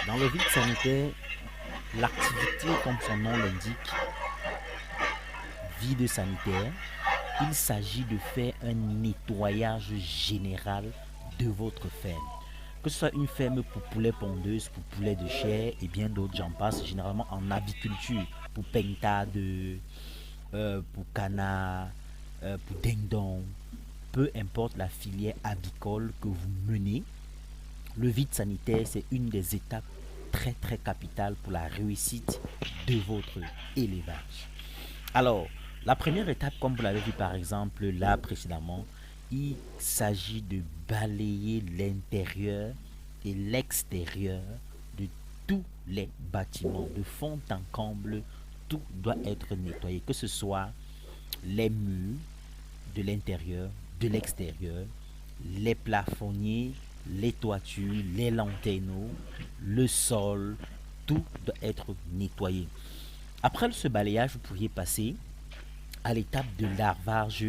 Dans le vide sanitaire, l'activité, comme son nom l'indique, vide sanitaire, il s'agit de faire un nettoyage général de votre ferme. Que ce soit une ferme pour poulets pondeuses, pour poulets de chair et bien d'autres, j'en passe, généralement en aviculture, pour pentade, pour canard, pour dindon, peu importe la filière avicole que vous menez, le vide sanitaire, c'est une des étapes très très capitales pour la réussite de votre élevage. Alors, la première étape, comme vous l'avez vu par exemple là précédemment, il s'agit de balayer l'intérieur et l'extérieur de tous les bâtiments, de fond en comble, tout doit être nettoyé, que ce soit les murs de l'intérieur, de l'extérieur, les plafonniers, les toitures, les lanterneaux, le sol, tout doit être nettoyé. Après ce balayage, vous pourriez passer à l'étape de larvage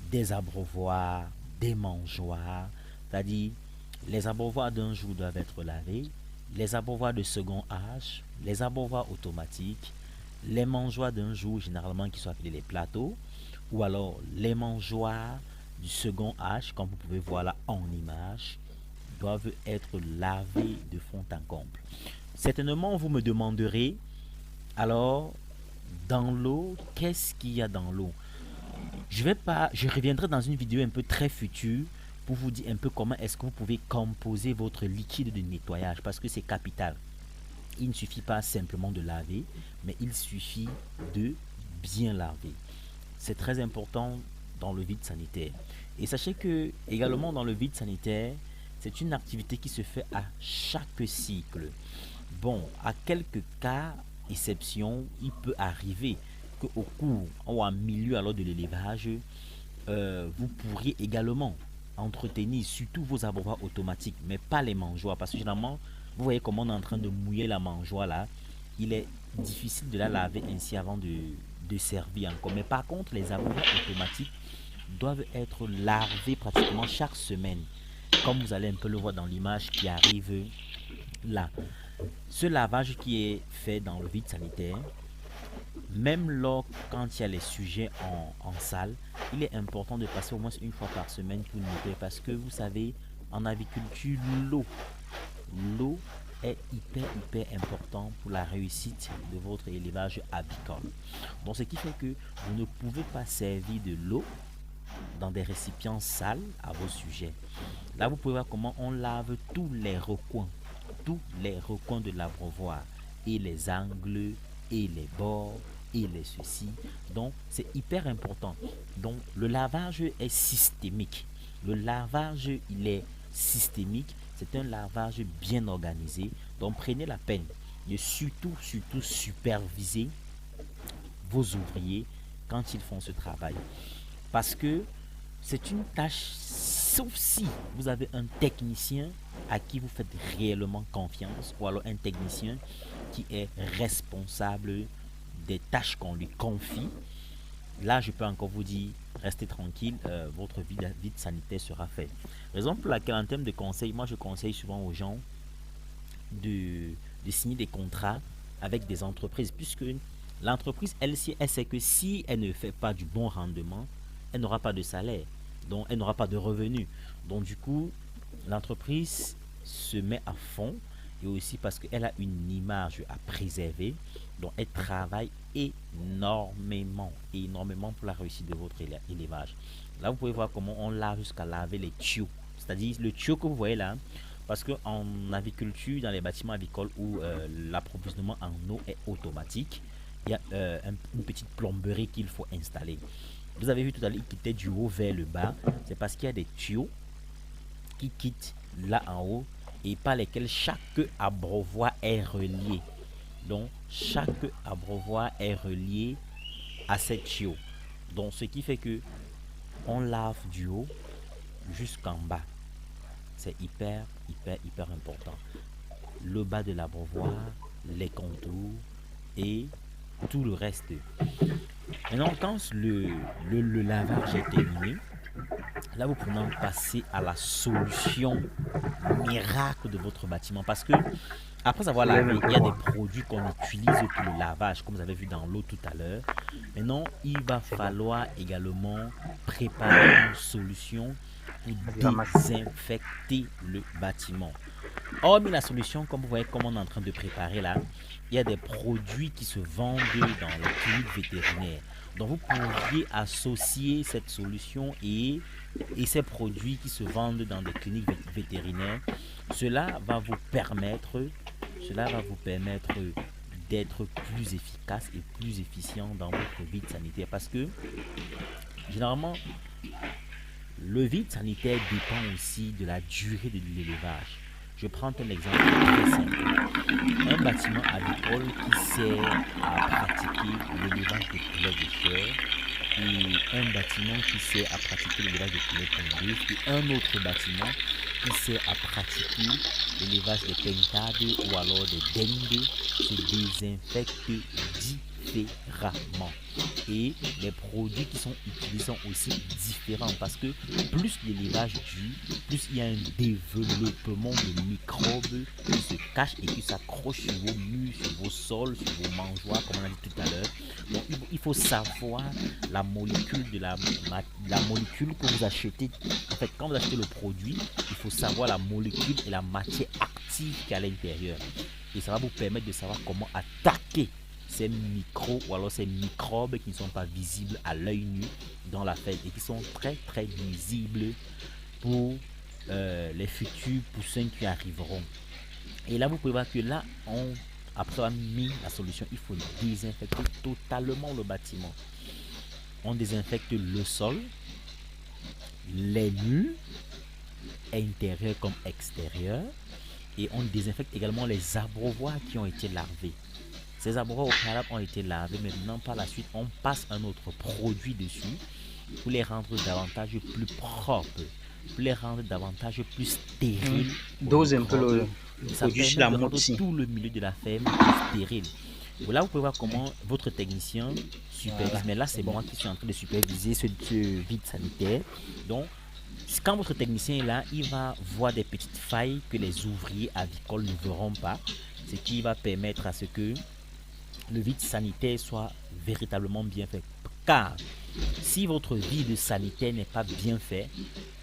des abreuvoirs, des mangeoires, c'est-à-dire les abreuvoirs d'un jour doivent être lavés, les abreuvoirs de second âge, les abreuvoirs automatiques, les mangeoires d'un jour généralement qui sont appelés les plateaux, ou alors les mangeoires du second âge, comme vous pouvez voir là en image, doivent être lavés de fond en comble. Certainement, vous me demanderez, alors, dans l'eau, qu'est-ce qu'il y a dans l'eau? Je reviendrai dans une vidéo un peu très future pour vous dire un peu comment est-ce que vous pouvez composer votre liquide de nettoyage parce que c'est capital. Il ne suffit pas simplement de laver, mais il suffit de bien laver. C'est très important dans le vide sanitaire. Et sachez que également dans le vide sanitaire, c'est une activité qui se fait à chaque cycle. Bon, à quelques cas, exception, il peut arriver qu'au cours ou en milieu alors de l'élevage, vous pourriez également entretenir surtout vos abreuvoirs automatiques, mais pas les mangeoires, parce que généralement, vous voyez comment on est en train de mouiller la mangeoire là, il est difficile de la laver ainsi avant de servir encore. Mais par contre, les abreuvoirs automatiques doivent être lavés pratiquement chaque semaine, comme vous allez un peu le voir dans l'image qui arrive là. Ce lavage qui est fait dans le vide sanitaire, même lors quand il y a les sujets en salle, il est important de passer au moins une fois par semaine pour nettoyer parce que vous savez, en aviculture, l'eau est hyper important pour la réussite de votre élevage avicole. Donc ce qui fait que vous ne pouvez pas servir de l'eau dans des récipients sales à vos sujets. Là, vous pouvez voir comment on lave tous les recoins de l'abreuvoir, et les angles, et les bords, et les ceci. Donc, c'est hyper important. Donc, le lavage est systémique. Le lavage, il est systémique. C'est un lavage bien organisé. Donc, prenez la peine de surtout superviser vos ouvriers quand ils font ce travail. Parce que c'est une tâche, sauf si vous avez un technicien à qui vous faites réellement confiance, ou alors un technicien qui est responsable des tâches qu'on lui confie. Là, je peux encore vous dire, restez tranquille, votre vide sanitaire sera fait. Raison pour laquelle, en termes de conseils, moi je conseille souvent aux gens de, de signer des contrats avec des entreprises, puisque l'entreprise, elle sait que si elle ne fait pas du bon rendement, elle n'aura pas de salaire, donc elle n'aura pas de revenus. Donc du coup, l'entreprise se met à fond et aussi parce qu'elle a une image à préserver, donc elle travaille énormément pour la réussite de votre élevage. Là, vous pouvez voir comment on lave jusqu'à laver les tuyaux, c'est-à-dire le tuyau que vous voyez là, parce qu'en aviculture, dans les bâtiments avicoles où l'approvisionnement en eau est automatique, il y a une petite plomberie qu'il faut installer. Vous avez vu tout à l'heure, il quittait du haut vers le bas. C'est parce qu'il y a des tuyaux qui quittent là en haut et par lesquels chaque abreuvoir est relié. Donc, chaque abreuvoir est relié à ces tuyaux. Donc, ce qui fait que on lave du haut jusqu'en bas. C'est hyper important. Le bas de l'abreuvoir, les contours et tout le reste. Maintenant, quand le lavage est terminé, là, vous pouvez passer à la solution miracle de votre bâtiment. Parce que Après avoir Pour les lavé, il y a des nettoyer. produits qu'on utilise pour le lavage, comme vous avez vu dans l'eau tout à l'heure. Maintenant, il va C'est bon. falloir également préparer une solution pour Vas-y, ramasse. désinfecter le bâtiment. Hormis la solution, comme vous voyez, comme on est en train de préparer là, il y a des produits qui se vendent dans les cliniques vétérinaires. Donc vous pourriez associer cette solution et ces produits qui se vendent dans des cliniques vétérinaires. Cela va vous permettre, cela va vous permettre d'être plus efficace et plus efficient dans votre vie sanitaire. Parce que généralement, le vide sanitaire dépend aussi de la durée de l'élevage. Je prends un exemple très simple. Un bâtiment agricole qui sert à pratiquer l'élevage de poulets de chair et un bâtiment qui sert à pratiquer l'élevage de poulets pondus et un autre bâtiment qui sert à pratiquer l'élevage des pincades ou alors des dengue se désinfectent différemment. Et les produits qui sont utilisés sont aussi différents parce que plus l'élevage dure, plus il y a un développement de microbes qui se cachent et qui s'accrochent sur vos murs, sur vos sols, sur vos mangeoires, comme on a dit tout à l'heure. Donc il faut savoir la molécule la molécule que vous achetez. En fait, quand vous achetez le produit, il faut savoir la molécule et la matière active qui est à l'intérieur. Et ça va vous permettre de savoir comment attaquer ces micros ou alors ces microbes qui ne sont pas visibles à l'œil nu dans la feuille et qui sont très très visibles pour les futurs poussins qui arriveront. Et là, vous pouvez voir que là, après avoir mis la solution, il faut désinfecter totalement le bâtiment. On désinfecte le sol, les murs, intérieurs comme extérieurs, et on désinfecte également les abreuvoirs qui ont été lavés. Ces abreuvoirs au préalable ont été lavés, maintenant par la suite, on passe un autre produit dessus pour les rendre davantage plus propres, pour les rendre davantage plus stériles aux Dose un peu microbes. le Ça produit sur permet la de rendre moitié. tout le milieu de la ferme plus stérile. Là, vous pouvez voir Oui. comment votre technicien supervise. Voilà, Mais là, c'est c'est bon. moi qui suis en train de superviser ce vide sanitaire. Donc, quand votre technicien est là, il va voir des petites failles que les ouvriers avicoles ne verront pas, ce qui va permettre à ce que le vide sanitaire soit véritablement bien fait. Car si votre vide sanitaire n'est pas bien fait,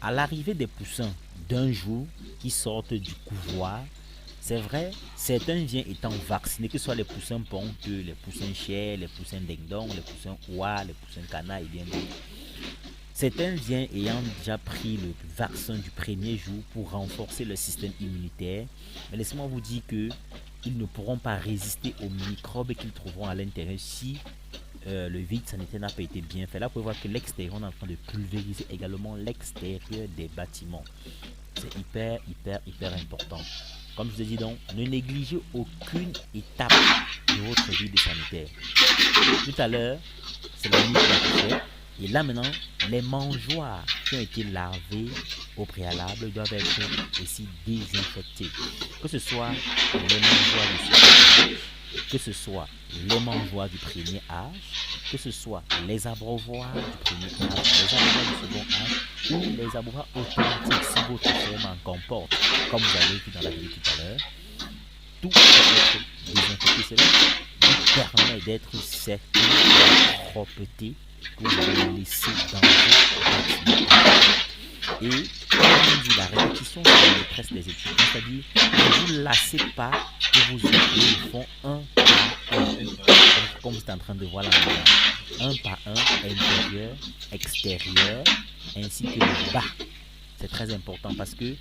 à l'arrivée des poussins d'un jour qui sortent du couvoir, c'est vrai, certains viennent étant vaccinés, que ce soit les poussins ponteux, les poussins chers, les poussins ding-dong, les poussins oie, les poussins cana et bien d'autres. Certains viennent ayant déjà pris le vaccin du premier jour pour renforcer le système immunitaire. Mais laissez-moi vous dire que ils ne pourront pas résister aux microbes qu'ils trouveront à l'intérieur si le vide sanitaire n'a pas été bien fait. Là, vous pouvez voir que l'extérieur, on est en train de pulvériser également l'extérieur des bâtiments. C'est hyper important. Comme je vous ai dit donc, ne négligez aucune étape de votre vide sanitaire. Tout à l'heure, c'est la nuit qui a fait. Et là maintenant, les mangeoires qui ont été lavés au préalable doivent être aussi désinfectés. Que ce soit les mangeoires du second âge, que ce soit les mangeoires du premier âge, que ce soit les abreuvoirs du premier âge, les abreuvoirs du second âge ou les abreuvoirs automatiques si votre ferme en comporte, comme vous avez vu dans la vidéo tout à l'heure. Tout peut être désinfecté. Cela vous permet d'être certain de la propreté que vous allez laisser dans votre bâtiment. Et comme on dit, la répétition c'est la maîtresse des études. C'est-à-dire, ne vous lassez pas que vos ouvriers font un par un. Comme vous êtes en train de voir là, un par un, intérieur, extérieur, ainsi que le bas. C'est très important parce que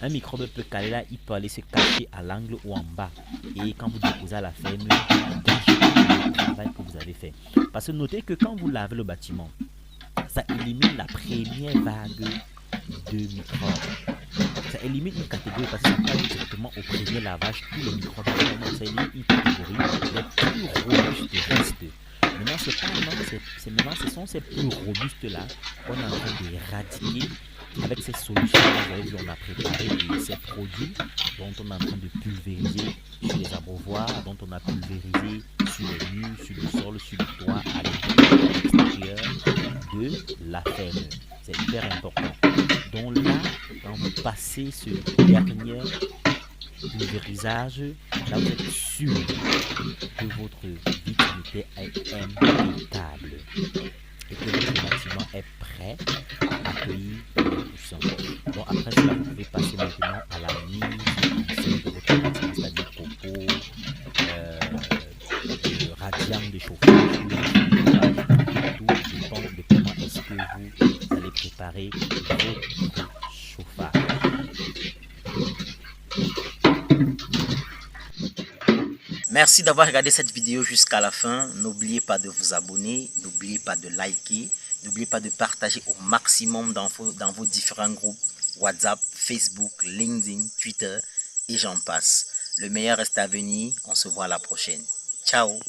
un microbe peut caler là, il peut aller se cacher à l'angle ou en bas. Et quand vous déposez à la ferme, vous gâchez le travail que vous avez fait. Parce que notez que quand vous lavez le bâtiment, ça élimine la première vague de microbes. Ça élimine une catégorie parce que ça passe directement au premier lavage tous les microbes. Non, ça élimine une catégorie. Les plus robustes restent. Maintenant, c'est pas maintenant, c'est maintenant, ce sont ces plus robustes là qu'on est en train d'éradiquer avec ces solutions. Vous avez vu, on a préparé ces produits dont on est en train de pulvériser sur les abreuvoirs, dont on a pulvérisé sur les murs, sur le sol, sur le toit, à l'extérieur de la ferme. C'est hyper important. Donc là, quand vous passez ce dernier pulvérisage, là vous êtes sûr que votre vitre est impeccable et que votre bâtiment est prêt à accueillir les poussins. Donc après cela, vous pouvez passer maintenant à la mise en scène de votre bâtiment, c'est-à-dire copeaux, radiant de chauffage, tout dépend de comment est-ce que vous allez préparer votre chauffage. Merci d'avoir regardé cette vidéo jusqu'à la fin. N'oubliez pas de vous abonner, n'oubliez pas de liker, n'oubliez pas de partager au maximum dans vos différents groupes WhatsApp, Facebook, LinkedIn, Twitter et j'en passe. Le meilleur reste à venir. On se voit à la prochaine. Ciao.